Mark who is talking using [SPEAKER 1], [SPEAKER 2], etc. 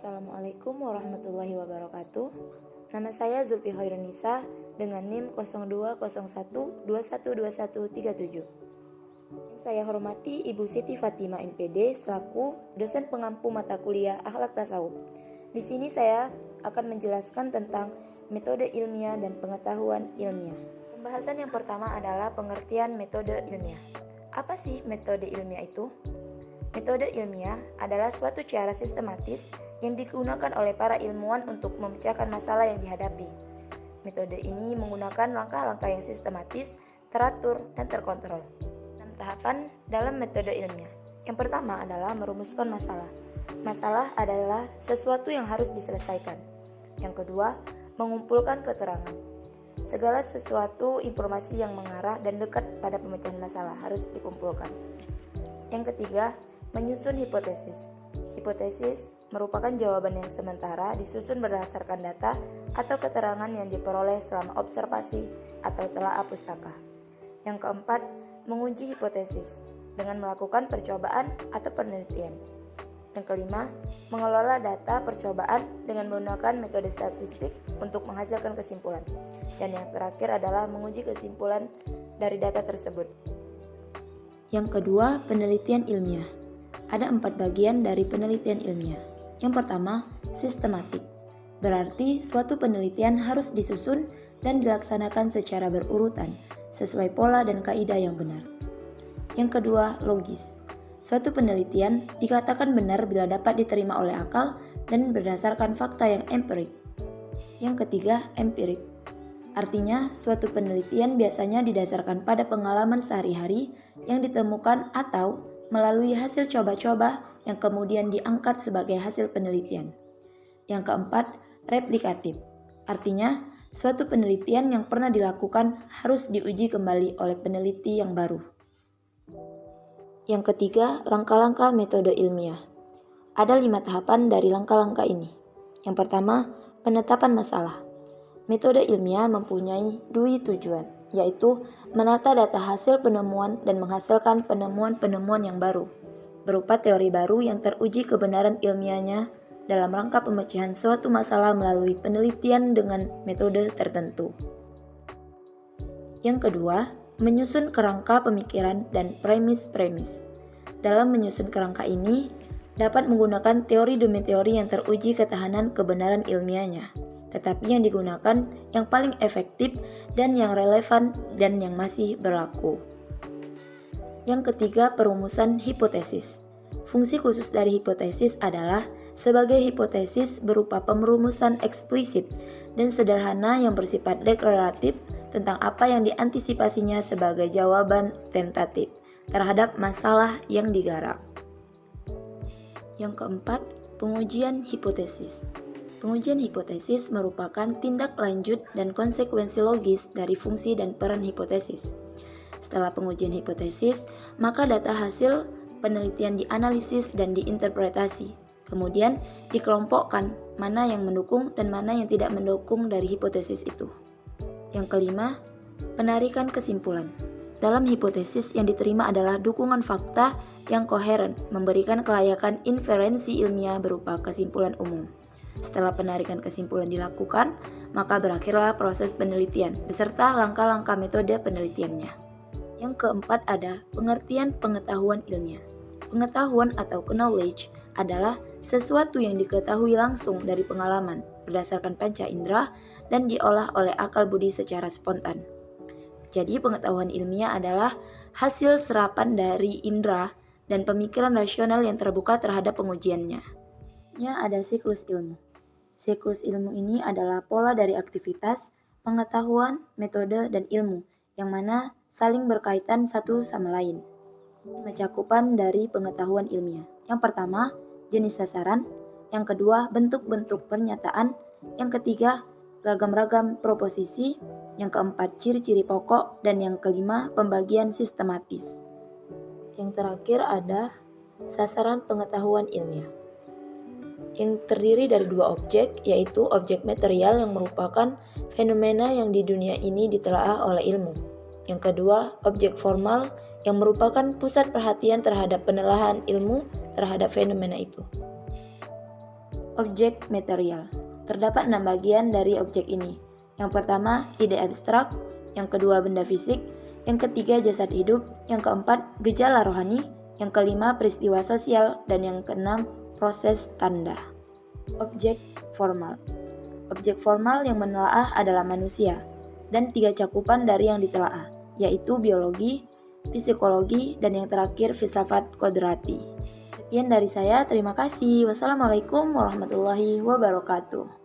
[SPEAKER 1] Assalamualaikum warahmatullahi wabarakatuh. Nama saya Zulfi Khairunisa dengan NIM 0201212137. Yang saya hormati Ibu Siti Fatima MPD selaku dosen pengampu mata kuliah Akhlak Tasawuf. Di sini saya akan menjelaskan tentang metode ilmiah dan pengetahuan ilmiah. Pembahasan yang pertama adalah pengertian metode ilmiah. Apa sih metode ilmiah itu? Metode ilmiah adalah suatu cara sistematis yang digunakan oleh para ilmuwan untuk memecahkan masalah yang dihadapi. Metode ini menggunakan langkah-langkah yang sistematis, teratur, dan terkontrol. 6 tahapan dalam metode ilmiah. Yang pertama adalah merumuskan masalah. Masalah adalah sesuatu yang harus diselesaikan. Yang kedua, mengumpulkan keterangan. Segala sesuatu informasi yang mengarah dan dekat pada pemecahan masalah harus dikumpulkan. Yang ketiga, menyusun hipotesis. Hipotesis merupakan jawaban yang sementara disusun berdasarkan data atau keterangan yang diperoleh selama observasi atau telaah pustaka. Yang keempat, menguji hipotesis dengan melakukan percobaan atau penelitian. Yang kelima, mengelola data percobaan dengan menggunakan metode statistik untuk menghasilkan kesimpulan. Dan yang terakhir adalah menguji kesimpulan dari data tersebut. Yang kedua, penelitian ilmiah. Ada 4 bagian dari penelitian ilmiah. Yang pertama, sistematik. Berarti suatu penelitian harus disusun dan dilaksanakan secara berurutan, sesuai pola dan kaidah yang benar. Yang kedua, logis. Suatu penelitian dikatakan benar bila dapat diterima oleh akal dan berdasarkan fakta yang empirik. Yang ketiga, empirik. Artinya, suatu penelitian biasanya didasarkan pada pengalaman sehari-hari yang ditemukan atau melalui hasil coba-coba yang kemudian diangkat sebagai hasil penelitian. Yang keempat, replikatif. Artinya, suatu penelitian yang pernah dilakukan harus diuji kembali oleh peneliti yang baru. Yang ketiga, langkah-langkah metode ilmiah. Ada 5 tahapan dari langkah-langkah ini. Yang pertama, penetapan masalah. Metode ilmiah mempunyai 2 tujuan, yaitu menata data hasil penemuan dan menghasilkan penemuan-penemuan yang baru, berupa teori baru yang teruji kebenaran ilmiahnya dalam rangka pemecahan suatu masalah melalui penelitian dengan metode tertentu. Yang kedua, menyusun kerangka pemikiran dan premis-premis. Dalam menyusun kerangka ini, dapat menggunakan teori demi teori yang teruji ketahanan kebenaran ilmiahnya, tetapi yang digunakan yang paling efektif dan yang relevan dan yang masih berlaku. Yang ketiga, perumusan hipotesis. Fungsi khusus dari hipotesis adalah sebagai hipotesis berupa perumusan eksplisit dan sederhana yang bersifat deklaratif tentang apa yang diantisipasinya sebagai jawaban tentatif terhadap masalah yang digarap. Yang keempat, pengujian hipotesis. Pengujian hipotesis merupakan tindak lanjut dan konsekuensi logis dari fungsi dan peran hipotesis. Setelah pengujian hipotesis, maka data hasil penelitian dianalisis dan diinterpretasi. Kemudian dikelompokkan mana yang mendukung dan mana yang tidak mendukung dari hipotesis itu. Yang kelima, penarikan kesimpulan. Dalam hipotesis yang diterima adalah dukungan fakta yang koheren, memberikan kelayakan inferensi ilmiah berupa kesimpulan umum. Setelah penarikan kesimpulan dilakukan, maka berakhirlah proses penelitian beserta langkah-langkah metode penelitiannya. Yang keempat ada pengertian pengetahuan ilmiah. Pengetahuan atau knowledge adalah sesuatu yang diketahui langsung dari pengalaman berdasarkan panca indera dan diolah oleh akal budi secara spontan. Jadi pengetahuan ilmiah adalah hasil serapan dari indera dan pemikiran rasional yang terbuka terhadap pengujiannya. Ada siklus ilmu. Siklus ilmu ini adalah pola dari aktivitas, pengetahuan, metode, dan ilmu, yang mana saling berkaitan satu sama lain. Mencakupan dari pengetahuan ilmiah. Yang pertama, jenis sasaran. Yang kedua, bentuk-bentuk pernyataan. Yang ketiga, ragam-ragam proposisi. Yang keempat, ciri-ciri pokok. Dan yang kelima, pembagian sistematis. Yang terakhir ada sasaran pengetahuan ilmiah, yang terdiri dari 2 objek, yaitu objek material yang merupakan fenomena yang di dunia ini ditelaah oleh ilmu. Yang kedua, objek formal yang merupakan pusat perhatian terhadap penelaahan ilmu terhadap fenomena itu. Objek material. Terdapat 6 bagian dari objek ini. Yang pertama, ide abstrak. Yang kedua, benda fisik. Yang ketiga, jasad hidup. Yang keempat, gejala rohani. Yang kelima, peristiwa sosial. Dan yang keenam, proses tanda. Objek formal. Objek formal yang menelaah adalah manusia. Dan 3 cakupan dari yang ditelaah, yaitu biologi, psikologi, dan yang terakhir filsafat kodrati. Sekian dari saya, terima kasih. Wassalamualaikum warahmatullahi wabarakatuh.